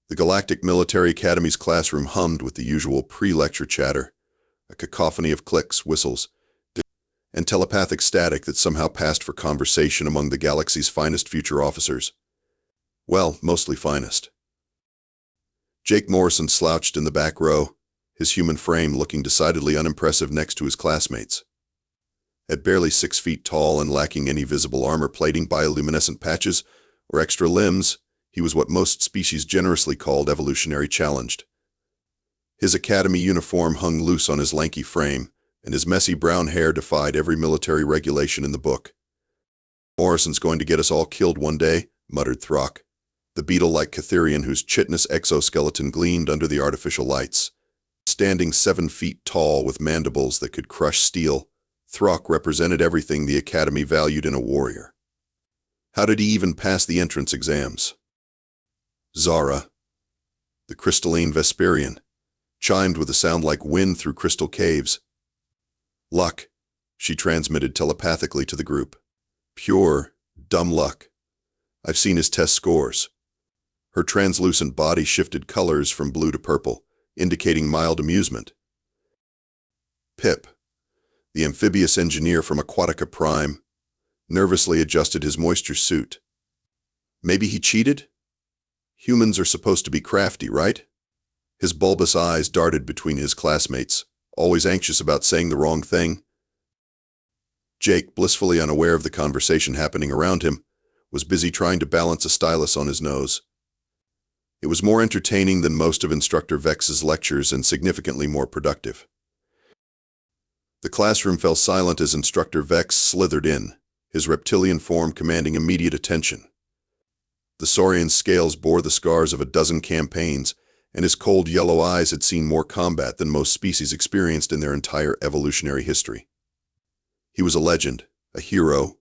The Galactic Military Academy's classroom hummed with the usual pre-lecture chatter, a cacophony of clicks, whistles, and telepathic static that somehow passed for conversation among the galaxy's finest future officers. Well, mostly finest. Jake Morrison slouched in the back row, his human frame looking decidedly unimpressive next to his classmates. At barely 6 feet tall and lacking any visible armor plating, bioluminescent patches, or extra limbs, he was what most species generously called evolutionary challenged. His academy uniform hung loose on his lanky frame, and his messy brown hair defied every military regulation in the book. "Morrison's going to get us all killed one day," muttered Throck, the beetle-like Catherian whose chitinous exoskeleton gleamed under the artificial lights. Standing 7 feet tall with mandibles that could crush steel, Throck represented everything the Academy valued in a warrior. How did he even pass the entrance exams? Zara, the crystalline Vesperian, chimed with a sound like wind through crystal caves. "Luck," she transmitted telepathically to the group. "Pure, dumb luck. I've seen his test scores." Her translucent body shifted colors from blue to purple, indicating mild amusement. Pip, the amphibious engineer from Aquatica Prime, nervously adjusted his moisture suit. Maybe he cheated? Humans are supposed to be crafty, right? His bulbous eyes darted between his classmates, always anxious about saying the wrong thing. Jake, blissfully unaware of the conversation happening around him, was busy trying to balance a stylus on his nose. It was more entertaining than most of Instructor Vex's lectures and significantly more productive. The classroom fell silent as Instructor Vex slithered in, his reptilian form commanding immediate attention. The Saurian's scales bore the scars of a dozen campaigns, and his cold yellow eyes had seen more combat than most species experienced in their entire evolutionary history. He was a legend, a hero,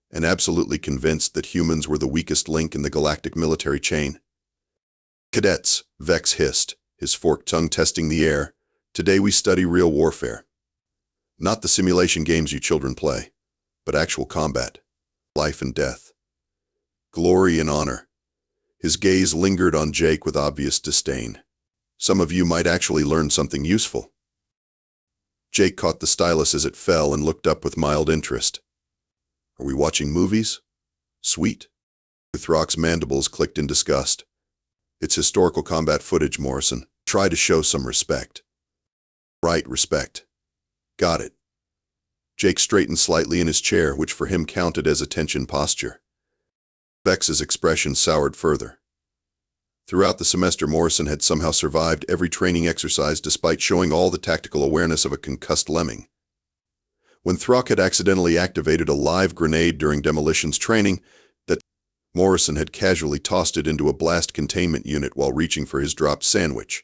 and absolutely convinced that humans were the weakest link in the galactic military chain. "Cadets," Vex hissed, his forked tongue testing the air, "today we study real warfare. Not the simulation games you children play, but actual combat, life and death, glory and honor." His gaze lingered on Jake with obvious disdain. "Some of you might actually learn something useful." Jake caught the stylus as it fell and looked up with mild interest. "Are we watching movies? Sweet." Throck's mandibles clicked in disgust. "It's historical combat footage, Morrison. Try to show some respect." "Right, respect. Got it." Jake straightened slightly in his chair, which for him counted as attention posture. Vex's expression soured further. Throughout the semester, Morrison had somehow survived every training exercise despite showing all the tactical awareness of a concussed lemming. When Throck had accidentally activated a live grenade during demolitions training, Morrison had casually tossed it into a blast containment unit while reaching for his dropped sandwich.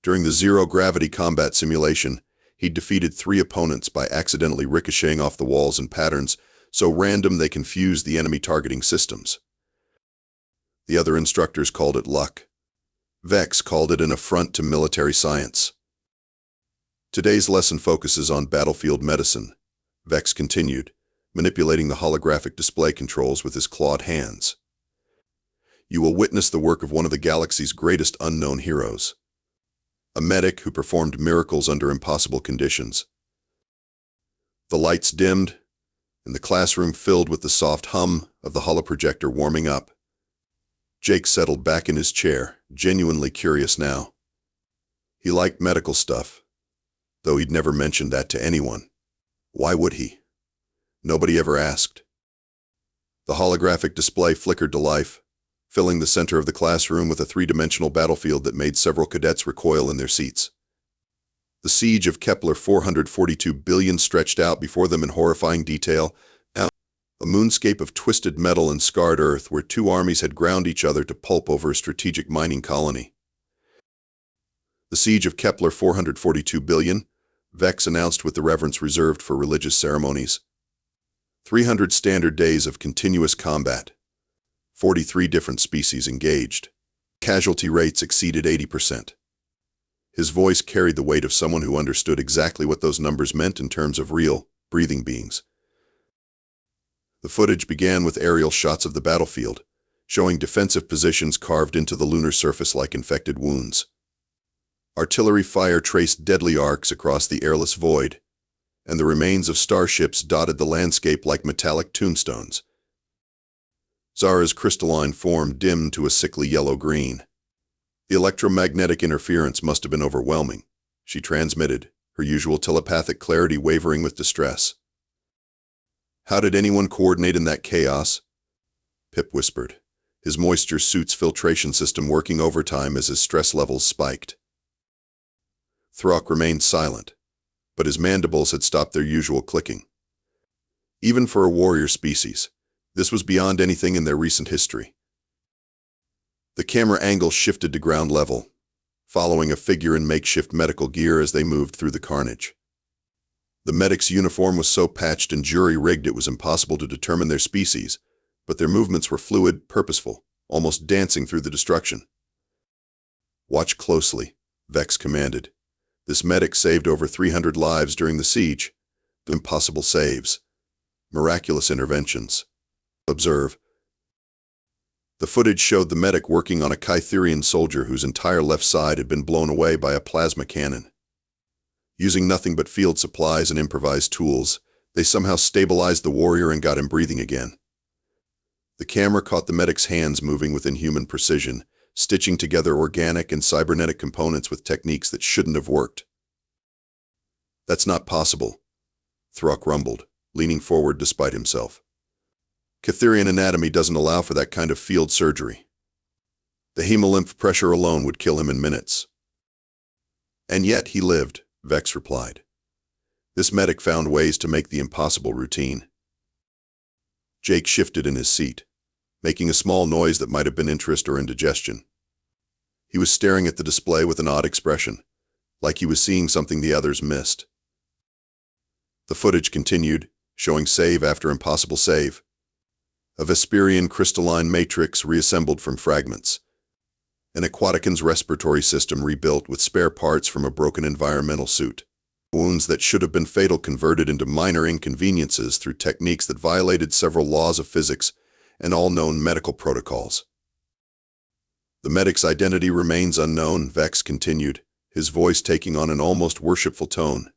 During the zero-gravity combat simulation, he'd defeated 3 opponents by accidentally ricocheting off the walls in patterns so random they confused the enemy targeting systems. The other instructors called it luck. Vex called it an affront to military science. "Today's lesson focuses on battlefield medicine," Vex continued, manipulating the holographic display controls with his clawed hands. "You will witness the work of one of the galaxy's greatest unknown heroes, a medic who performed miracles under impossible conditions." The lights dimmed, and the classroom filled with the soft hum of the holoprojector warming up. Jake settled back in his chair, genuinely curious now. He liked medical stuff, though he'd never mentioned that to anyone. Why would he? Nobody ever asked. The holographic display flickered to life, filling the center of the classroom with a 3-dimensional battlefield that made several cadets recoil in their seats. The siege of Kepler 442 billion stretched out before them in horrifying detail, a moonscape of twisted metal and scarred earth where 2 armies had ground each other to pulp over a strategic mining colony. "The siege of Kepler 442 billion, Vex announced with the reverence reserved for religious ceremonies. 300 standard days of continuous combat. 43 different species engaged. Casualty rates exceeded 80%. His voice carried the weight of someone who understood exactly what those numbers meant in terms of real, breathing beings. The footage began with aerial shots of the battlefield, showing defensive positions carved into the lunar surface like infected wounds. Artillery fire traced deadly arcs across the airless void, and the remains of starships dotted the landscape like metallic tombstones. Zara's crystalline form dimmed to a sickly yellow-green. The electromagnetic interference must have been overwhelming, she transmitted, her usual telepathic clarity wavering with distress. How did anyone coordinate in that chaos? Pip whispered, his moisture suit's filtration system working overtime as his stress levels spiked. Throck remained silent, but his mandibles had stopped their usual clicking. Even for a warrior species, this was beyond anything in their recent history. The camera angle shifted to ground level, following a figure in makeshift medical gear as they moved through the carnage. The medic's uniform was so patched and jury-rigged it was impossible to determine their species, but their movements were fluid, purposeful, almost dancing through the destruction. Watch closely, Vex commanded. This medic saved over 300 lives during the siege. Impossible saves. Miraculous interventions. Observe. The footage showed the medic working on a Kytherian soldier whose entire left side had been blown away by a plasma cannon. Using nothing but field supplies and improvised tools, they somehow stabilized the warrior and got him breathing again. The camera caught the medic's hands moving with inhuman precision, stitching together organic and cybernetic components with techniques that shouldn't have worked. That's not possible, Throck rumbled, leaning forward despite himself. Kytherian anatomy doesn't allow for that kind of field surgery. The hemolymph pressure alone would kill him in minutes. And yet he lived, Vex replied. This medic found ways to make the impossible routine. Jake shifted in his seat, making a small noise that might have been interest or indigestion. He was staring at the display with an odd expression, like he was seeing something the others missed. The footage continued, showing save after impossible save. A Vesperian crystalline matrix reassembled from fragments. An Aquatican's respiratory system rebuilt with spare parts from a broken environmental suit. Wounds that should have been fatal converted into minor inconveniences through techniques that violated several laws of physics and all known medical protocols. The medic's identity remains unknown, Vex continued, his voice taking on an almost worshipful tone.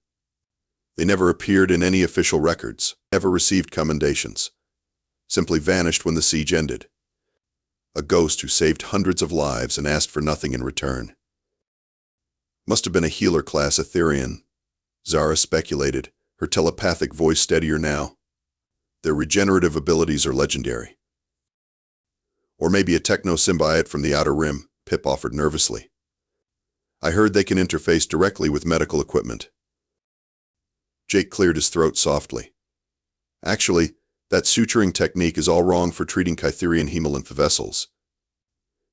They never appeared in any official records, never received commendations. Simply vanished when the siege ended. A ghost who saved hundreds of lives and asked for nothing in return. Must have been a healer-class Etherian, Zara speculated, her telepathic voice steadier now. Their regenerative abilities are legendary. Or maybe a techno-symbiote from the Outer Rim, Pip offered nervously. I heard they can interface directly with medical equipment. Jake cleared his throat softly. Actually, that suturing technique is all wrong for treating Kytherian hemolymph vessels.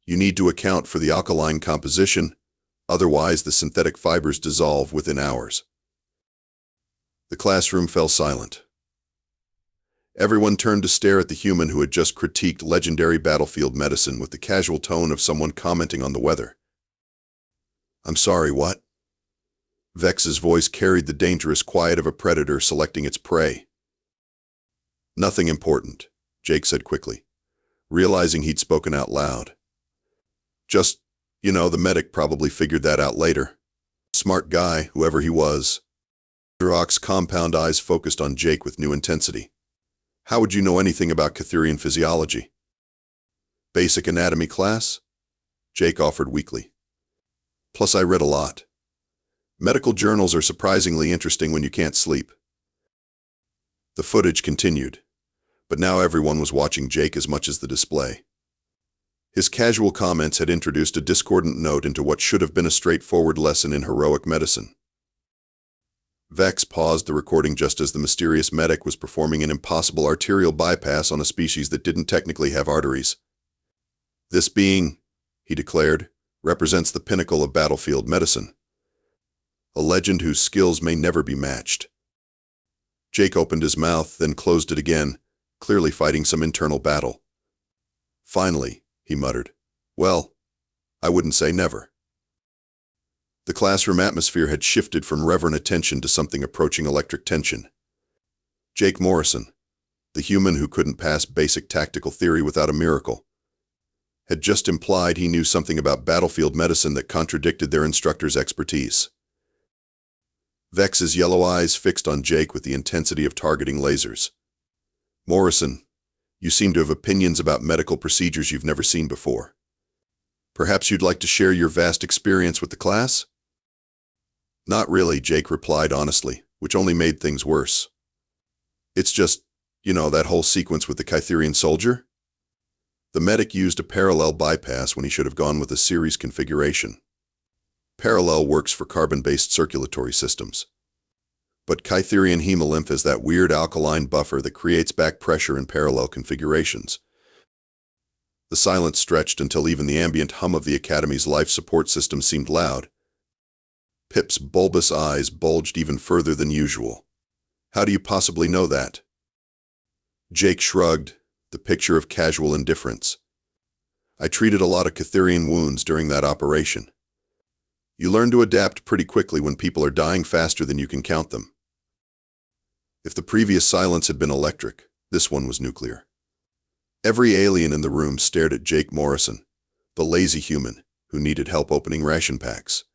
You need to account for the alkaline composition, otherwise the synthetic fibers dissolve within hours. The classroom fell silent. Everyone turned to stare at the human who had just critiqued legendary battlefield medicine with the casual tone of someone commenting on the weather. I'm sorry, what? Vex's voice carried the dangerous quiet of a predator selecting its prey. Nothing important, Jake said quickly, realizing he'd spoken out loud. Just, the medic probably figured that out later. Smart guy, whoever he was. Throck's compound eyes focused on Jake with new intensity. How would you know anything about Kytherian physiology? Basic anatomy class? Jake offered weakly. Plus I read a lot. Medical journals are surprisingly interesting when you can't sleep. The footage continued, but now everyone was watching Jake as much as the display. His casual comments had introduced a discordant note into what should have been a straightforward lesson in heroic medicine. Vex paused the recording just as the mysterious medic was performing an impossible arterial bypass on a species that didn't technically have arteries. This being, he declared, represents the pinnacle of battlefield medicine. A legend whose skills may never be matched. Jake opened his mouth, then closed it again, clearly fighting some internal battle. Finally, he muttered, well, I wouldn't say never. The classroom atmosphere had shifted from reverent attention to something approaching electric tension. Jake Morrison, the human who couldn't pass basic tactical theory without a miracle, had just implied he knew something about battlefield medicine that contradicted their instructor's expertise. Vex's yellow eyes fixed on Jake with the intensity of targeting lasers. Morrison, you seem to have opinions about medical procedures you've never seen before. Perhaps you'd like to share your vast experience with the class? Not really, Jake replied honestly, which only made things worse. It's just, that whole sequence with the Kytherian soldier? The medic used a parallel bypass when he should have gone with a series configuration. Parallel works for carbon-based circulatory systems. But Kytherian hemolymph is that weird alkaline buffer that creates back pressure in parallel configurations. The silence stretched until even the ambient hum of the Academy's life support system seemed loud. Pip's bulbous eyes bulged even further than usual. How do you possibly know that? Jake shrugged, the picture of casual indifference. I treated a lot of Kytherian wounds during that operation. You learn to adapt pretty quickly when people are dying faster than you can count them. If the previous silence had been electric, this one was nuclear. Every alien in the room stared at Jake Morrison, the lazy human who needed help opening ration packs,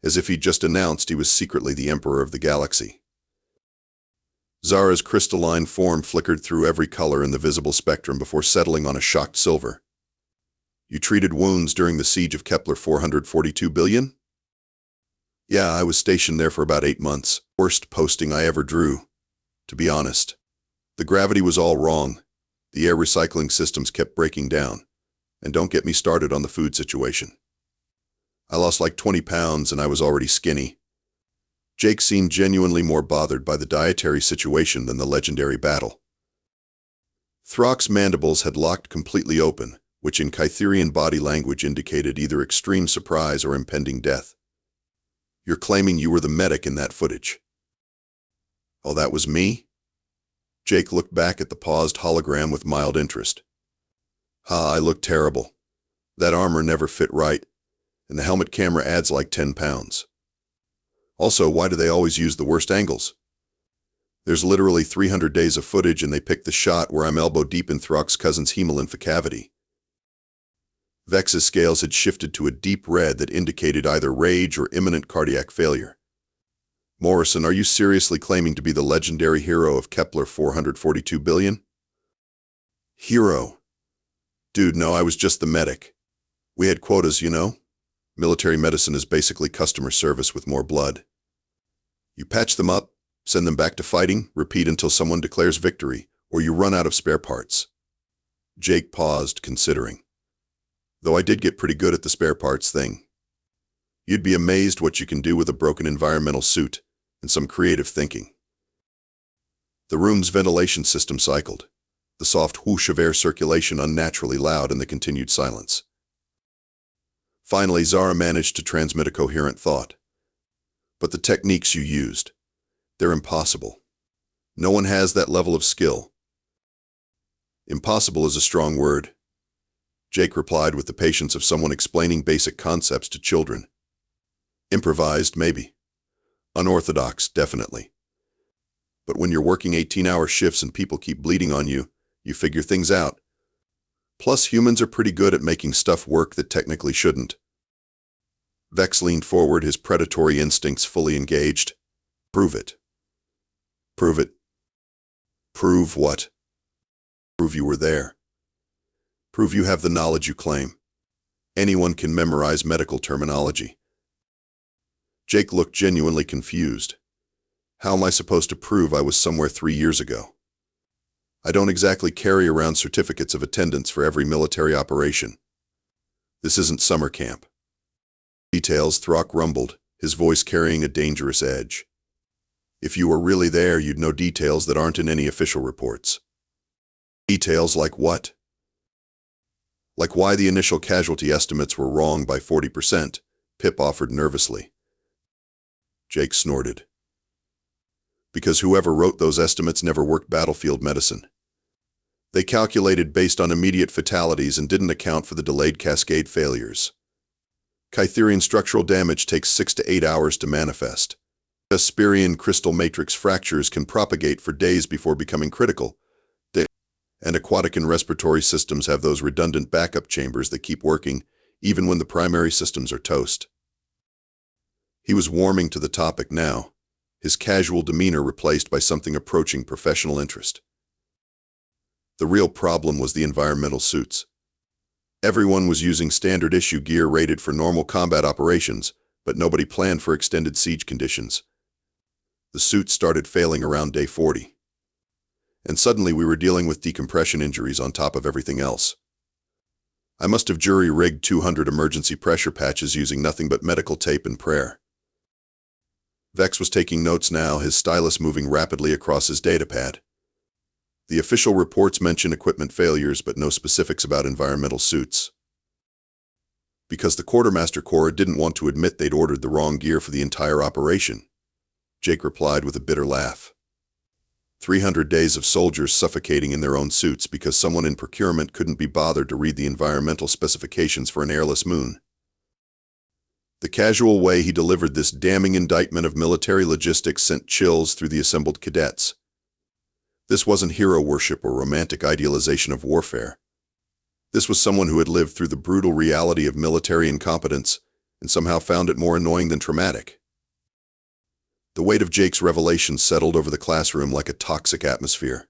as if he'd just announced he was secretly the Emperor of the Galaxy. Zara's crystalline form flickered through every color in the visible spectrum before settling on a shocked silver. You treated wounds during the siege of Kepler 442 billion? Yeah, I was stationed there for about 8 months. Worst posting I ever drew. To be honest, the gravity was all wrong. The air recycling systems kept breaking down. And don't get me started on the food situation. I lost like 20 pounds and I was already skinny. Jake seemed genuinely more bothered by the dietary situation than the legendary battle. Throck's mandibles had locked completely open, which in Kytherian body language indicated either extreme surprise or impending death. You're claiming you were the medic in that footage. Oh, that was me? Jake looked back at the paused hologram with mild interest. I looked terrible. That armor never fit right, and the helmet camera adds like 10 pounds. Also, why do they always use the worst angles? There's literally 300 days of footage and they picked the shot where I'm elbow deep in Throck's cousin's hemolymph cavity. Vex's scales had shifted to a deep red that indicated either rage or imminent cardiac failure. Morrison, are you seriously claiming to be the legendary hero of Kepler 442 billion? Hero? Dude, no, I was just the medic. We had quotas, Military medicine is basically customer service with more blood. You patch them up, send them back to fighting, repeat until someone declares victory, or you run out of spare parts. Jake paused, considering. Though I did get pretty good at the spare parts thing. You'd be amazed what you can do with a broken environmental suit and some creative thinking. The room's ventilation system cycled, the soft whoosh of air circulation unnaturally loud in the continued silence. Finally, Zara managed to transmit a coherent thought. But the techniques you used, they're impossible. No one has that level of skill. Impossible is a strong word. Jake replied with the patience of someone explaining basic concepts to children. Improvised, maybe. Unorthodox, definitely. But when you're working 18-hour shifts and people keep bleeding on you, you figure things out. Plus, humans are pretty good at making stuff work that technically shouldn't. Vex leaned forward, his predatory instincts fully engaged. Prove it. Prove it. Prove what? Prove you were there. Prove you have the knowledge you claim. Anyone can memorize medical terminology. Jake looked genuinely confused. How am I supposed to prove I was somewhere 3 years ago? I don't exactly carry around certificates of attendance for every military operation. This isn't summer camp. Details, Throck rumbled, his voice carrying a dangerous edge. If you were really there, you'd know details that aren't in any official reports. Details like what? Like why the initial casualty estimates were wrong by 40%, Pip offered nervously. Jake snorted. Because whoever wrote those estimates never worked battlefield medicine. They calculated based on immediate fatalities and didn't account for the delayed cascade failures. Kytherian structural damage takes 6 to 8 hours to manifest. Asperian crystal matrix fractures can propagate for days before becoming critical. And aquatic and respiratory systems have those redundant backup chambers that keep working even when the primary systems are toast. He was warming to the topic now, his casual demeanor replaced by something approaching professional interest. The real problem was the environmental suits. Everyone was using standard issue gear rated for normal combat operations, but nobody planned for extended siege conditions. The suits started failing around day 40. And suddenly we were dealing with decompression injuries on top of everything else. I must have jury-rigged 200 emergency pressure patches using nothing but medical tape and prayer. Vex was taking notes now, his stylus moving rapidly across his datapad. The official reports mention equipment failures, but no specifics about environmental suits. Because the Quartermaster Corps didn't want to admit they'd ordered the wrong gear for the entire operation. Jake replied with a bitter laugh. 300 days of soldiers suffocating in their own suits because someone in procurement couldn't be bothered to read the environmental specifications for an airless moon. The casual way he delivered this damning indictment of military logistics sent chills through the assembled cadets. This wasn't hero worship or romantic idealization of warfare. This was someone who had lived through the brutal reality of military incompetence and somehow found it more annoying than traumatic. The weight of Jake's revelations settled over the classroom like a toxic atmosphere.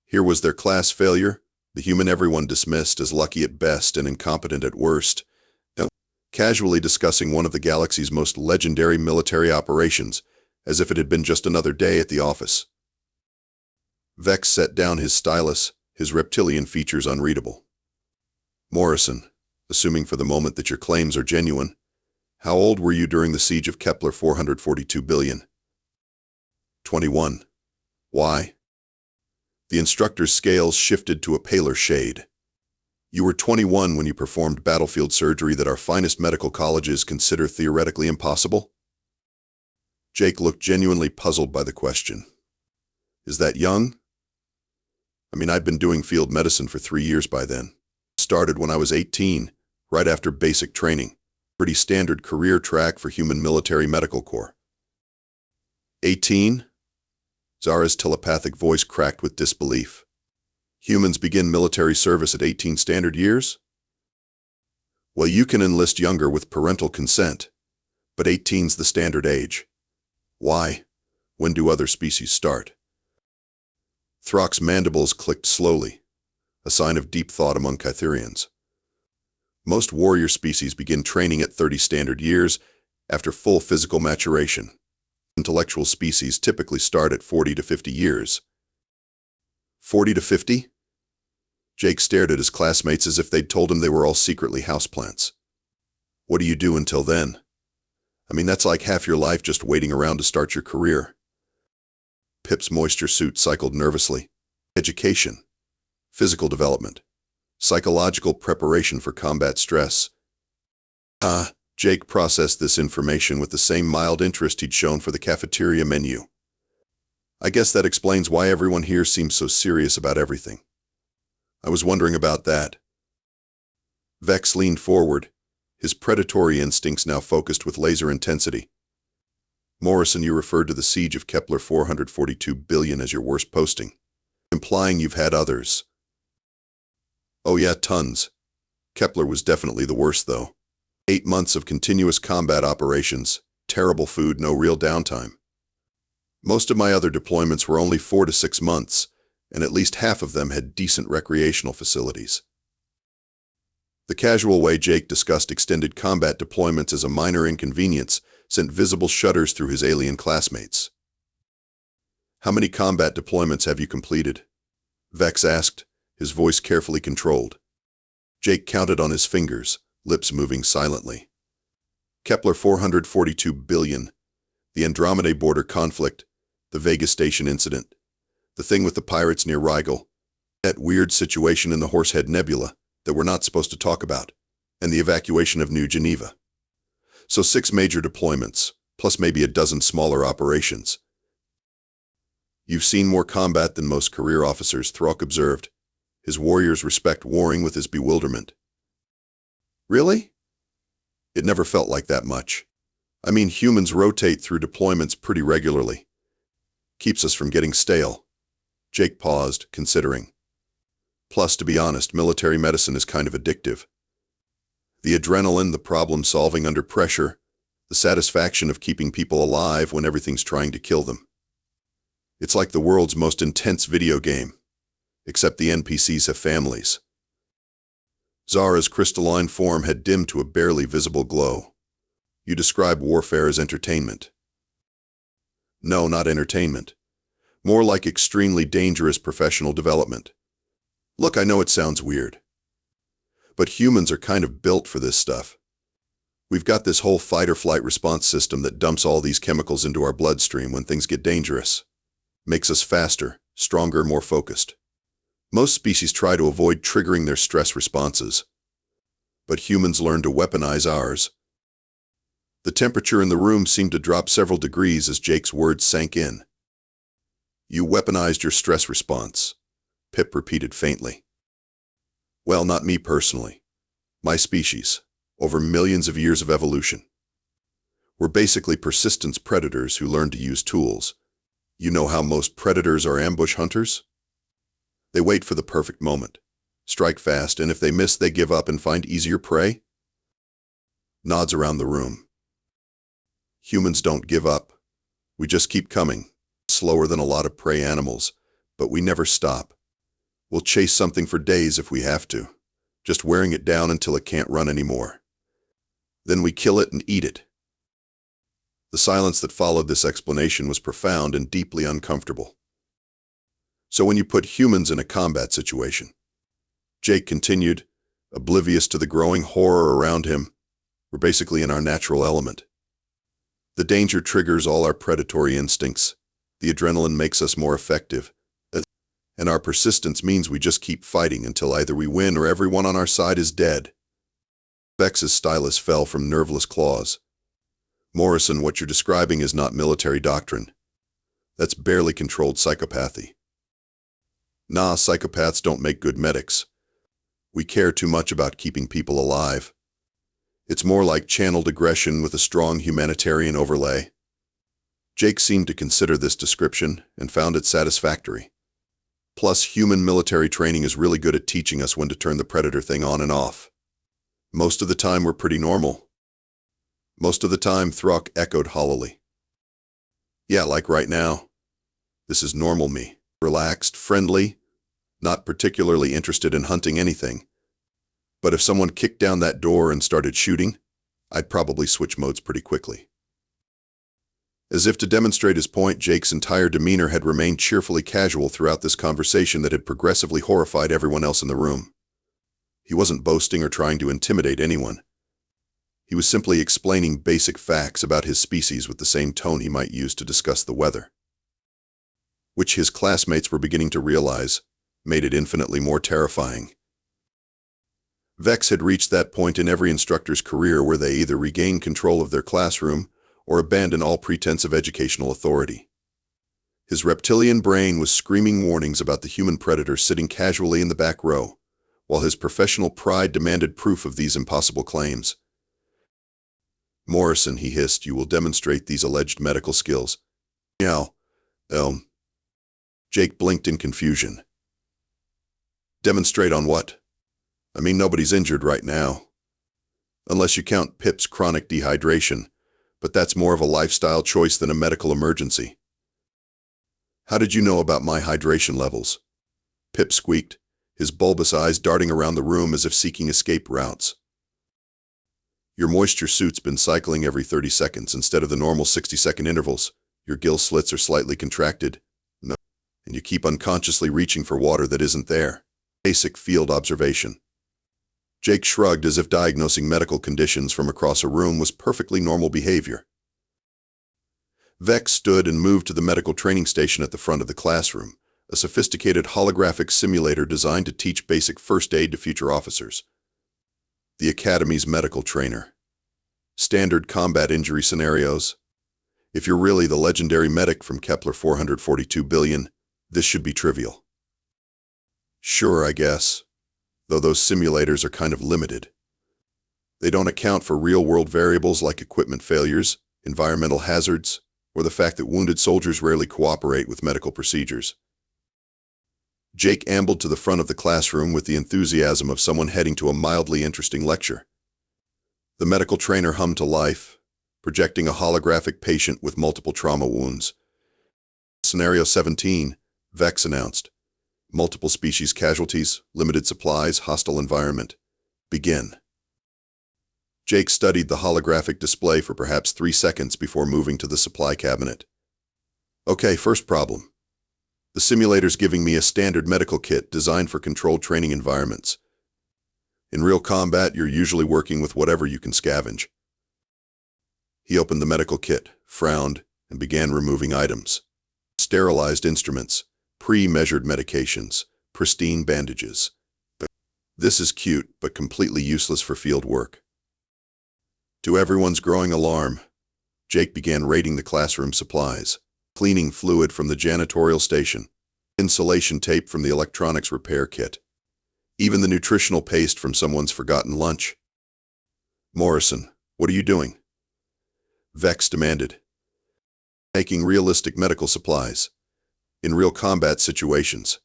Here was their class failure, the human everyone dismissed as lucky at best and incompetent at worst, now casually discussing one of the galaxy's most legendary military operations, as if it had been just another day at the office. Vex set down his stylus, his reptilian features unreadable. Morrison, assuming for the moment that your claims are genuine, how old were you during the siege of Kepler 442 billion? 21. Why? The instructor's scales shifted to a paler shade. You were 21 when you performed battlefield surgery that our finest medical colleges consider theoretically impossible? Jake looked genuinely puzzled by the question. Is that young? I mean, I'd been doing field medicine for 3 years by then. Started when I was 18, right after basic training. Pretty standard career track for human military medical corps. 18? Zara's telepathic voice cracked with disbelief. Humans begin military service at 18 standard years? Well, you can enlist younger with parental consent, but 18's the standard age. Why? When do other species start? Throck's mandibles clicked slowly, a sign of deep thought among Kytherians. Most warrior species begin training at 30 standard years after full physical maturation. Intellectual species typically start at 40 to 50 years. 40 to 50? Jake stared at his classmates as if they'd told him they were all secretly houseplants. What do you do until then? I mean, that's like half your life just waiting around to start your career. Pip's moisture suit cycled nervously. Education. Physical development. Psychological preparation for combat stress. Jake processed this information with the same mild interest he'd shown for the cafeteria menu. I guess that explains why everyone here seems so serious about everything. I was wondering about that. Vex leaned forward, his predatory instincts now focused with laser intensity. Morrison, you referred to the siege of Kepler 442 billion as your worst posting, implying you've had others. Oh yeah, tons. Kepler was definitely the worst, though. 8 months of continuous combat operations, terrible food, no real downtime. Most of my other deployments were only 4 to 6 months, and at least half of them had decent recreational facilities. The casual way Jake discussed extended combat deployments as a minor inconvenience sent visible shudders through his alien classmates. How many combat deployments have you completed? Vex asked, his voice carefully controlled. Jake counted on his fingers, lips moving silently. Kepler 442 billion, the Andromeda border conflict, the Vega Station incident, the thing with the pirates near Rigel, that weird situation in the Horsehead Nebula that we're not supposed to talk about, and the evacuation of New Geneva. So 6 major deployments, plus maybe a dozen smaller operations. You've seen more combat than most career officers, Throck observed, his warriors' respect warring with his bewilderment. Really? It never felt like that much. I mean, humans rotate through deployments pretty regularly. Keeps us from getting stale. Jake paused, considering. Plus, to be honest, military medicine is kind of addictive. The adrenaline, the problem-solving under pressure, the satisfaction of keeping people alive when everything's trying to kill them. It's like the world's most intense video game, except the NPCs have families. Zara's crystalline form had dimmed to a barely visible glow. You describe warfare as entertainment. No, not entertainment. More like extremely dangerous professional development. Look, I know it sounds weird, but humans are kind of built for this stuff. We've got this whole fight-or-flight response system that dumps all these chemicals into our bloodstream when things get dangerous. Makes us faster, stronger, more focused. Most species try to avoid triggering their stress responses, but humans learn to weaponize ours. The temperature in the room seemed to drop several degrees as Jake's words sank in. You weaponized your stress response, Pip repeated faintly. Well, not me personally. My species, over millions of years of evolution. We're basically persistence predators who learn to use tools. You know how most predators are ambush hunters? They wait for the perfect moment, strike fast, and if they miss, they give up and find easier prey? Nods around the room. Humans don't give up. We just keep coming, slower than a lot of prey animals, but we never stop. We'll chase something for days if we have to, just wearing it down until it can't run anymore. Then we kill it and eat it. The silence that followed this explanation was profound and deeply uncomfortable. So when you put humans in a combat situation, Jake continued, oblivious to the growing horror around him, we're basically in our natural element. The danger triggers all our predatory instincts. The adrenaline makes us more effective. And our persistence means we just keep fighting until either we win or everyone on our side is dead. Vex's stylus fell from nerveless claws. Morrison, what you're describing is not military doctrine. That's barely controlled psychopathy. Nah, psychopaths don't make good medics. We care too much about keeping people alive. It's more like channeled aggression with a strong humanitarian overlay. Jake seemed to consider this description and found it satisfactory. Plus, human military training is really good at teaching us when to turn the predator thing on and off. Most of the time, we're pretty normal. Most of the time, Throck echoed hollowly. Yeah, like right now. This is normal me. Relaxed, friendly, not particularly interested in hunting anything. But if someone kicked down that door and started shooting, I'd probably switch modes pretty quickly. As if to demonstrate his point, Jake's entire demeanor had remained cheerfully casual throughout this conversation that had progressively horrified everyone else in the room. He wasn't boasting or trying to intimidate anyone. He was simply explaining basic facts about his species with the same tone he might use to discuss the weather, which his classmates were beginning to realize made it infinitely more terrifying. Vex had reached that point in every instructor's career where they either regain control of their classroom or abandon all pretense of educational authority. His reptilian brain was screaming warnings about the human predator sitting casually in the back row, while his professional pride demanded proof of these impossible claims. Morrison, he hissed, you will demonstrate these alleged medical skills. Meow. Jake blinked in confusion. Demonstrate on what? I mean, nobody's injured right now. Unless you count Pip's chronic dehydration, but that's more of a lifestyle choice than a medical emergency. How did you know about my hydration levels? Pip squeaked, his bulbous eyes darting around the room as if seeking escape routes. Your moisture suit's been cycling every 30 seconds instead of the normal 60-second intervals. Your gill slits are slightly contracted. No, and you keep unconsciously reaching for water that isn't there. Basic field observation. Jake shrugged as if diagnosing medical conditions from across a room was perfectly normal behavior. Vex stood and moved to the medical training station at the front of the classroom, a sophisticated holographic simulator designed to teach basic first aid to future officers. The Academy's medical trainer. Standard combat injury scenarios. If you're really the legendary medic from Kepler 442 billion, this should be trivial. Sure, I guess. Though those simulators are kind of limited. They don't account for real-world variables like equipment failures, environmental hazards, or the fact that wounded soldiers rarely cooperate with medical procedures. Jake ambled to the front of the classroom with the enthusiasm of someone heading to a mildly interesting lecture. The medical trainer hummed to life, projecting a holographic patient with multiple trauma wounds. Scenario 17, Vex announced. Multiple species casualties, limited supplies, hostile environment. Begin. Jake studied the holographic display for perhaps 3 seconds before moving to the supply cabinet. Okay, first problem. The simulator's giving me a standard medical kit designed for controlled training environments. In real combat, you're usually working with whatever you can scavenge. He opened the medical kit, frowned, and began removing items. Sterilized instruments, pre-measured medications, pristine bandages. This is cute, but completely useless for field work. To everyone's growing alarm, Jake began raiding the classroom supplies. Cleaning fluid from the janitorial station, insulation tape from the electronics repair kit, even the nutritional paste from someone's forgotten lunch. Morrison, what are you doing? Vex demanded. Making realistic medical supplies. In real combat situations.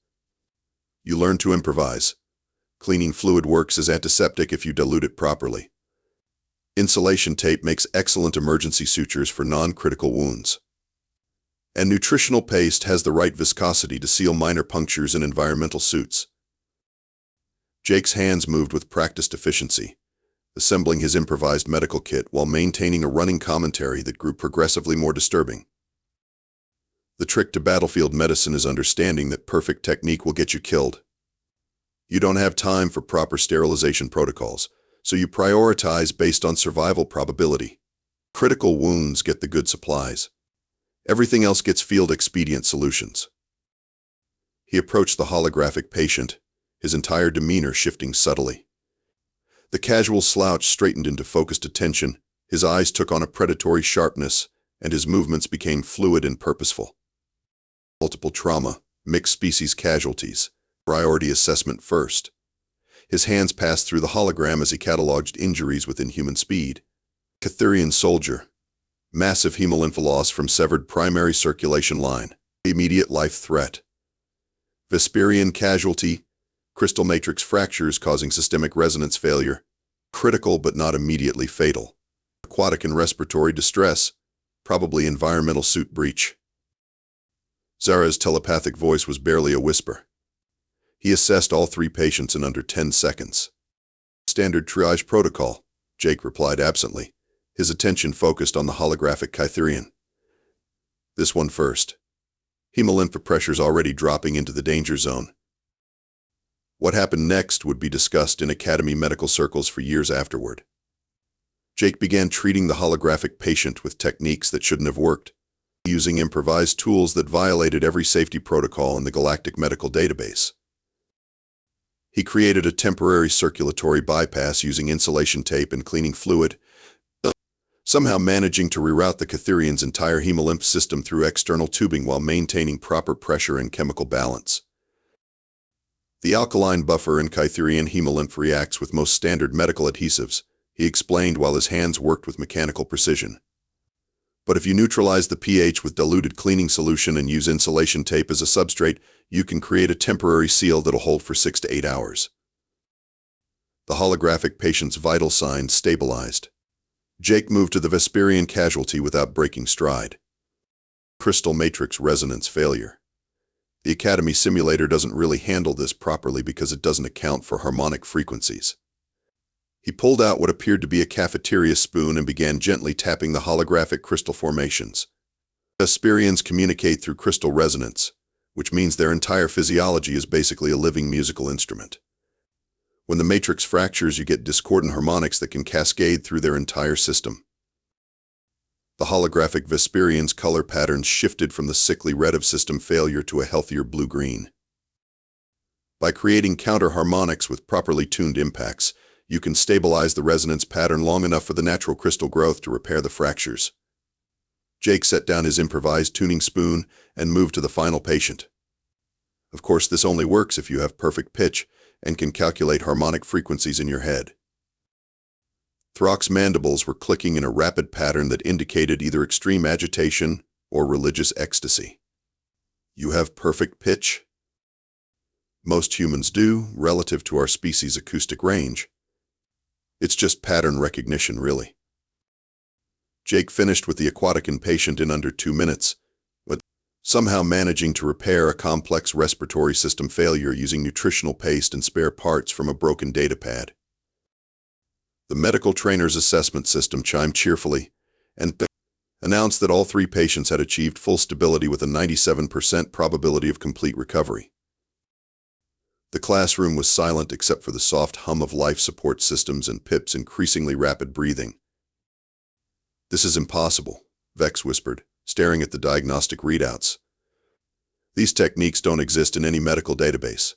You learn to improvise. Cleaning fluid works as antiseptic if you dilute it properly. Insulation tape makes excellent emergency sutures for non-critical wounds. And nutritional paste has the right viscosity to seal minor punctures in environmental suits. Jake's hands moved with practiced efficiency, assembling his improvised medical kit while maintaining a running commentary that grew progressively more disturbing. The trick to battlefield medicine is understanding that perfect technique will get you killed. You don't have time for proper sterilization protocols, so you prioritize based on survival probability. Critical wounds get the good supplies. Everything else gets field expedient solutions. He approached the holographic patient, his entire demeanor shifting subtly. The casual slouch straightened into focused attention, his eyes took on a predatory sharpness, and his movements became fluid and purposeful. Multiple trauma, mixed species casualties, priority assessment first. His hands passed through the hologram as he cataloged injuries within human speed. Catherian soldier. Massive hemolymph loss from severed primary circulation line. Immediate life threat. Vesperian casualty. Crystal matrix fractures causing systemic resonance failure. Critical but not immediately fatal. Aquatic and respiratory distress. Probably environmental suit breach. Zara's telepathic voice was barely a whisper. He assessed all 3 patients in under 10 seconds. Standard triage protocol, Jake replied absently, his attention focused on the holographic Caetherian. This one first. Hemolymph pressure's already dropping into the danger zone. What happened next would be discussed in academy medical circles for years afterward. Jake began treating the holographic patient with techniques that shouldn't have worked, using improvised tools that violated every safety protocol in the galactic medical database. He created a temporary circulatory bypass using insulation tape and cleaning fluid, somehow managing to reroute the Caetherian's entire hemolymph system through external tubing while maintaining proper pressure and chemical balance. The alkaline buffer in Caetherian hemolymph reacts with most standard medical adhesives, he explained while his hands worked with mechanical precision. But if you neutralize the pH with diluted cleaning solution and use insulation tape as a substrate, you can create a temporary seal that'll hold for 6 to 8 hours. The holographic patient's vital signs stabilized. Jake moved to the Vesperian casualty without breaking stride. Crystal matrix resonance failure. The Academy simulator doesn't really handle this properly because it doesn't account for harmonic frequencies. He pulled out what appeared to be a cafeteria spoon and began gently tapping the holographic crystal formations. Vesperians communicate through crystal resonance, which means their entire physiology is basically a living musical instrument. When the matrix fractures, you get discordant harmonics that can cascade through their entire system. The holographic Vesperian's color patterns shifted from the sickly red of system failure to a healthier blue-green. By creating counter-harmonics with properly tuned impacts, you can stabilize the resonance pattern long enough for the natural crystal growth to repair the fractures. Jake set down his improvised tuning spoon and moved to the final patient. Of course, this only works if you have perfect pitch and can calculate harmonic frequencies in your head. Throck's mandibles were clicking in a rapid pattern that indicated either extreme agitation or religious ecstasy. You have perfect pitch? Most humans do, relative to our species' acoustic range. It's just pattern recognition, really. Jake finished with the aquatic inpatient in under 2 minutes, but somehow managing to repair a complex respiratory system failure using nutritional paste and spare parts from a broken datapad. The medical trainer's assessment system chimed cheerfully and announced that all 3 patients had achieved full stability with a 97% probability of complete recovery. The classroom was silent except for the soft hum of life support systems and Pip's increasingly rapid breathing. "This is impossible," Vex whispered, staring at the diagnostic readouts. "These techniques don't exist in any medical database."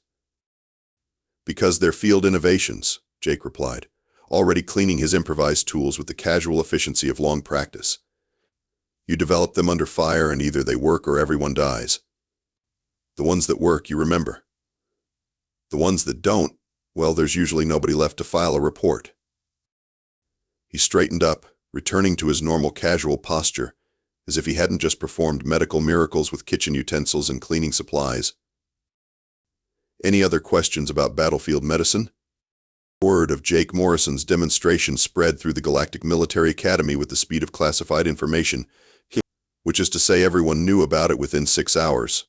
"Because they're field innovations," Jake replied, already cleaning his improvised tools with the casual efficiency of long practice. "You develop them under fire and either they work or everyone dies. The ones that work, you remember. The ones that don't, well, there's usually nobody left to file a report." He straightened up, returning to his normal casual posture, as if he hadn't just performed medical miracles with kitchen utensils and cleaning supplies. "Any other questions about battlefield medicine?" Word of Jake Morrison's demonstration spread through the Galactic Military Academy with the speed of classified information, which is to say everyone knew about it within 6 hours.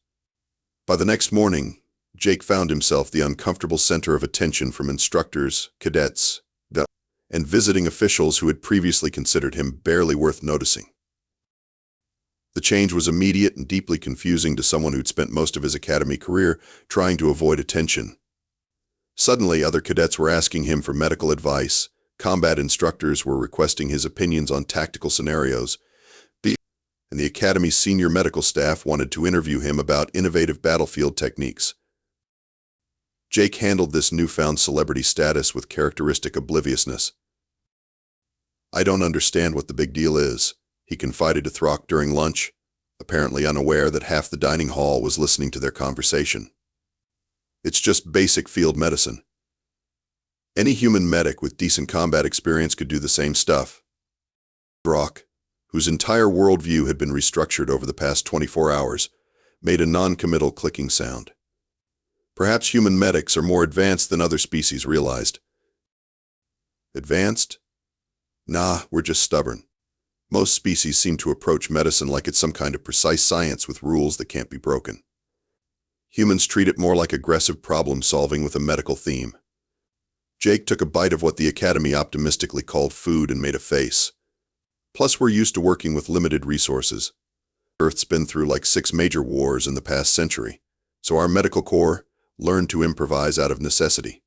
By the next morning, Jake found himself the uncomfortable center of attention from instructors, cadets, and visiting officials who had previously considered him barely worth noticing. The change was immediate and deeply confusing to someone who'd spent most of his academy career trying to avoid attention. Suddenly, other cadets were asking him for medical advice, combat instructors were requesting his opinions on tactical scenarios, and the academy's senior medical staff wanted to interview him about innovative battlefield techniques. Jake handled this newfound celebrity status with characteristic obliviousness. "I don't understand what the big deal is," he confided to Throck during lunch, apparently unaware that half the dining hall was listening to their conversation. "It's just basic field medicine. Any human medic with decent combat experience could do the same stuff." Throck, whose entire worldview had been restructured over the past 24 hours, made a non-committal clicking sound. "Perhaps human medics are more advanced than other species realized." "Advanced? Nah, we're just stubborn. Most species seem to approach medicine like it's some kind of precise science with rules that can't be broken. Humans treat it more like aggressive problem-solving with a medical theme." Jake took a bite of what the Academy optimistically called food and made a face. "Plus, we're used to working with limited resources. Earth's been through like 6 major wars in the past century, so our medical corps learned to improvise out of necessity."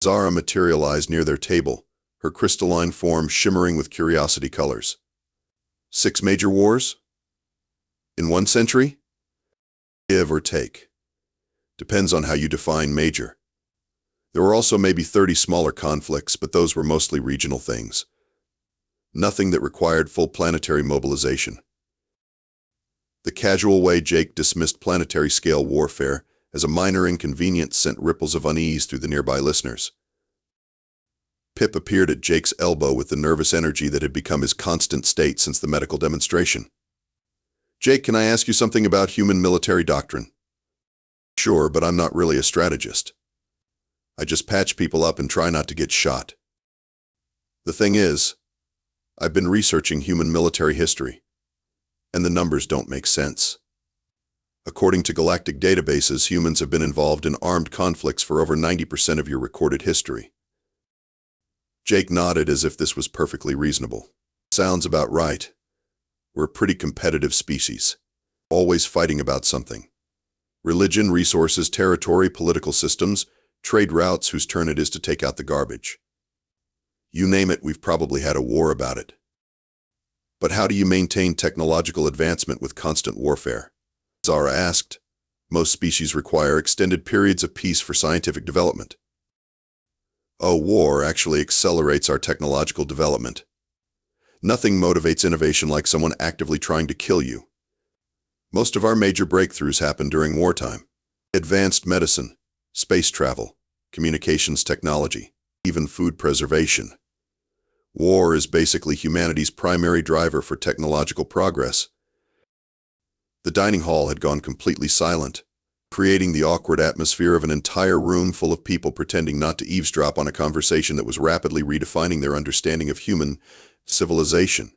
Zara materialized near their table, her crystalline form shimmering with curiosity colors. "6 major wars? In 1 century? Give or take. Depends on how you define major. There were also maybe 30 smaller conflicts, but those were mostly regional things. Nothing that required full planetary mobilization." The casual way Jake dismissed planetary-scale warfare as a minor inconvenience sent ripples of unease through the nearby listeners. Pip appeared at Jake's elbow with the nervous energy that had become his constant state since the medical demonstration. "Jake, can I ask you something about human military doctrine?" "Sure, but I'm not really a strategist. I just patch people up and try not to get shot. The thing is, I've been researching human military history, and the numbers don't make sense. According to galactic databases, humans have been involved in armed conflicts for over 90% of your recorded history." Jake nodded as if this was perfectly reasonable. "Sounds about right. We're a pretty competitive species, always fighting about something. Religion, resources, territory, political systems, trade routes whose turn it is to take out the garbage. You name it, we've probably had a war about it. But how do you maintain technological advancement with constant warfare?" Zara asked. "Most species require extended periods of peace for scientific development." "Oh, war actually accelerates our technological development. Nothing motivates innovation like someone actively trying to kill you. Most of our major breakthroughs happen during wartime. Advanced medicine, space travel, communications technology, even food preservation. War is basically humanity's primary driver for technological progress." The dining hall had gone completely silent. creating the awkward atmosphere of an entire room full of people pretending not to eavesdrop on a conversation that was rapidly redefining their understanding of human civilization.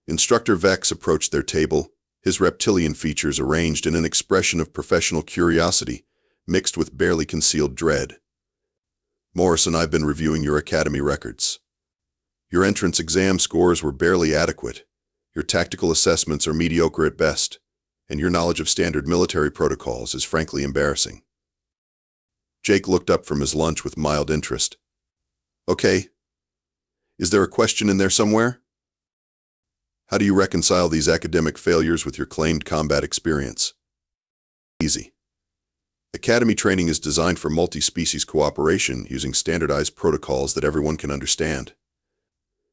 Instructor Vex approached their table, his reptilian features arranged in an expression of professional curiosity, mixed with barely concealed dread. "Morrison, I've been reviewing your academy records. Your entrance exam scores were barely adequate, your tactical assessments are mediocre at best, and your knowledge of standard military protocols is frankly embarrassing." Jake looked up from his lunch with mild interest. "Okay. Is there a question in there somewhere? How do you reconcile these academic failures with your claimed combat experience?" "Easy. Academy training is designed for multi-species cooperation using standardized protocols that everyone can understand.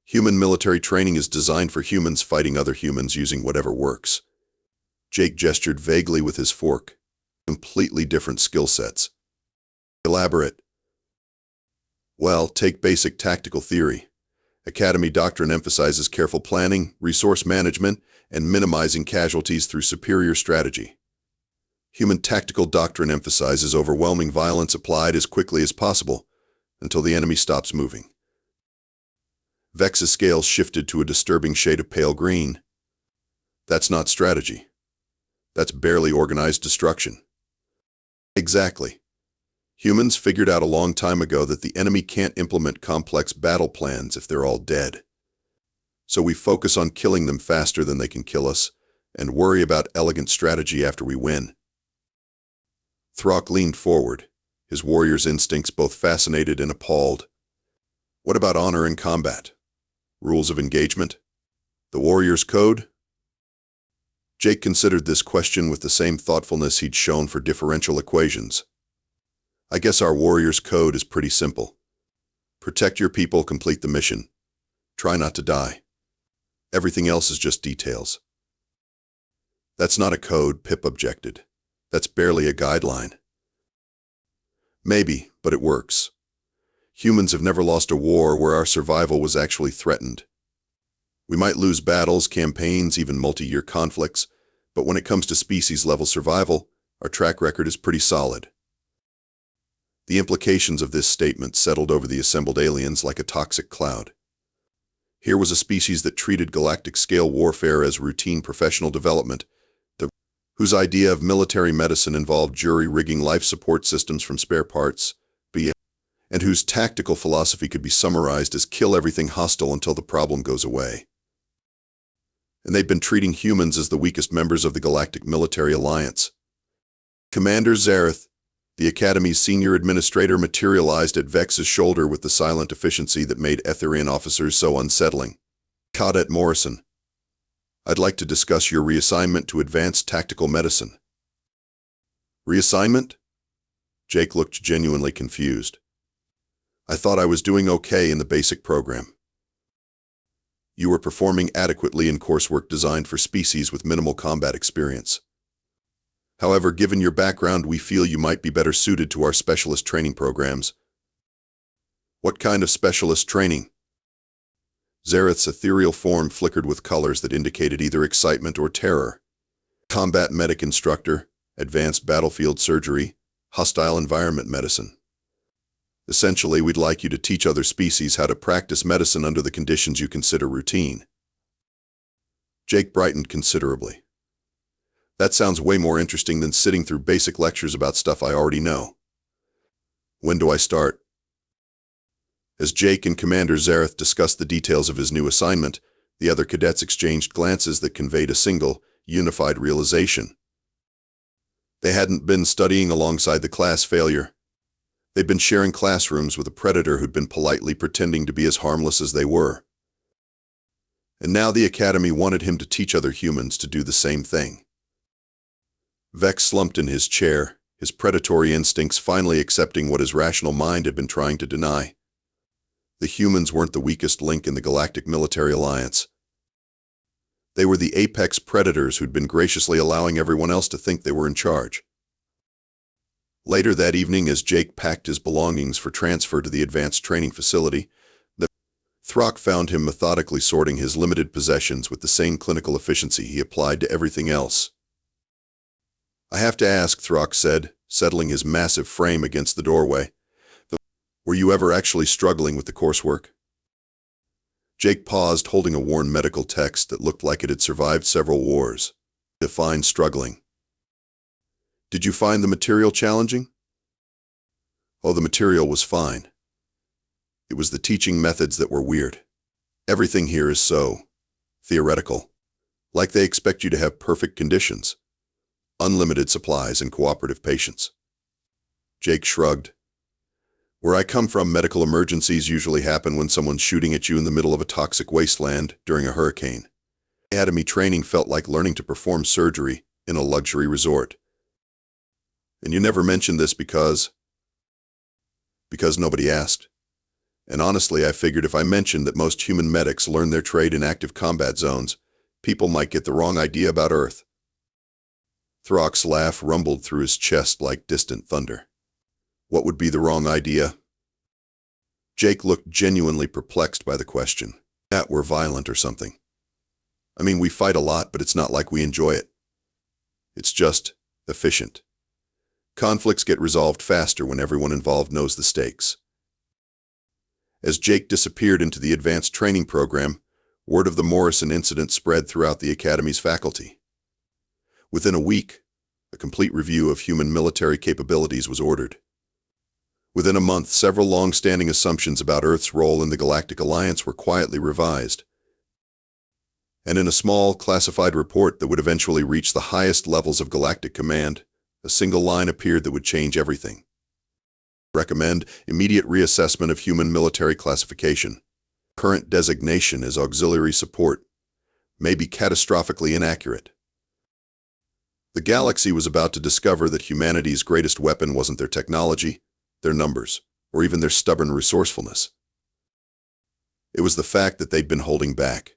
Human military training is designed for humans fighting other humans using whatever works." Jake gestured vaguely with his fork. "Completely different skill sets." "Elaborate." "Well, take basic tactical theory. Academy doctrine emphasizes careful planning, resource management, and minimizing casualties through superior strategy. Human tactical doctrine emphasizes overwhelming violence applied as quickly as possible until the enemy stops moving." Vex's scales shifted to a disturbing shade of pale green. "That's not strategy. That's barely organized destruction." "Exactly. Humans figured out a long time ago that the enemy can't implement complex battle plans if they're all dead. So we focus on killing them faster than they can kill us, and worry about elegant strategy after we win." Throck leaned forward, his warrior's instincts both fascinated and appalled. "What about honor in combat? Rules of engagement? The warrior's code?" Jake considered this question with the same thoughtfulness he'd shown for differential equations. "I guess our warrior's code is pretty simple. Protect your people, complete the mission. Try not to die. Everything else is just details." "That's not a code," Pip objected. "That's barely a guideline." "Maybe, but it works. Humans have never lost a war where our survival was actually threatened. We might lose battles, campaigns, even multi-year conflicts, but when it comes to species-level survival, our track record is pretty solid." The implications of this statement settled over the assembled aliens like a toxic cloud. Here was a species that treated galactic-scale warfare as routine professional development, whose idea of military medicine involved jury-rigging life support systems from spare parts, and whose tactical philosophy could be summarized as kill everything hostile until the problem goes away. And they'd been treating humans as the weakest members of the Galactic Military Alliance. Commander Zareth, the Academy's senior administrator, materialized at Vex's shoulder with the silent efficiency that made Etherian officers so unsettling. "Cadet Morrison, I'd like to discuss your reassignment to advanced tactical medicine." "Reassignment?" Jake looked genuinely confused. "I thought I was doing okay in the basic program." "You were performing adequately in coursework designed for species with minimal combat experience. However, given your background, we feel you might be better suited to our specialist training programs." "What kind of specialist training?" Zareth's ethereal form flickered with colors that indicated either excitement or terror. "Combat medic instructor, advanced battlefield surgery, hostile environment medicine. Essentially, we'd like you to teach other species how to practice medicine under the conditions you consider routine." Jake brightened considerably. "That sounds way more interesting than sitting through basic lectures about stuff I already know. When do I start?" As Jake and Commander Zareth discussed the details of his new assignment, the other cadets exchanged glances that conveyed a single, unified realization. They hadn't been studying alongside the class failure. They'd been sharing classrooms with a predator who'd been politely pretending to be as harmless as they were. And now the Academy wanted him to teach other humans to do the same thing. Vex slumped in his chair, his predatory instincts finally accepting what his rational mind had been trying to deny. The humans weren't the weakest link in the Galactic Military Alliance. They were the apex predators who'd been graciously allowing everyone else to think they were in charge. Later that evening, as Jake packed his belongings for transfer to the advanced training facility, the Throck found him methodically sorting his limited possessions with the same clinical efficiency he applied to everything else. I have to ask, Throck said, settling his massive frame against the doorway. Were you ever actually struggling with the coursework? Jake paused, holding a worn medical text that looked like it had survived several wars. Define struggling. Did you find the material challenging? Oh, the material was fine. It was the teaching methods that were weird. Everything here is so theoretical. Like they expect you to have perfect conditions, unlimited supplies, and cooperative patience. Jake shrugged. Where I come from, medical emergencies usually happen when someone's shooting at you in the middle of a toxic wasteland during a hurricane. Academy training felt like learning to perform surgery in a luxury resort. And you never mentioned this because nobody asked. And honestly, I figured if I mentioned that most human medics learn their trade in active combat zones, people might get the wrong idea about Earth. Throck's laugh rumbled through his chest like distant thunder. What would be the wrong idea? Jake looked genuinely perplexed by the question. That we're violent or something. I mean, we fight a lot, but it's not like we enjoy it. It's just efficient. Conflicts get resolved faster when everyone involved knows the stakes. As Jake disappeared into the advanced training program, word of the Morrison incident spread throughout the Academy's faculty. Within a week, a complete review of human military capabilities was ordered. Within a month, several long-standing assumptions about Earth's role in the Galactic Alliance were quietly revised. And in a small, classified report that would eventually reach the highest levels of Galactic Command, a single line appeared that would change everything. Recommend immediate reassessment of human military classification. Current designation as auxiliary support may be catastrophically inaccurate. The galaxy was about to discover that humanity's greatest weapon wasn't their technology, their numbers, or even their stubborn resourcefulness. It was the fact that they'd been holding back.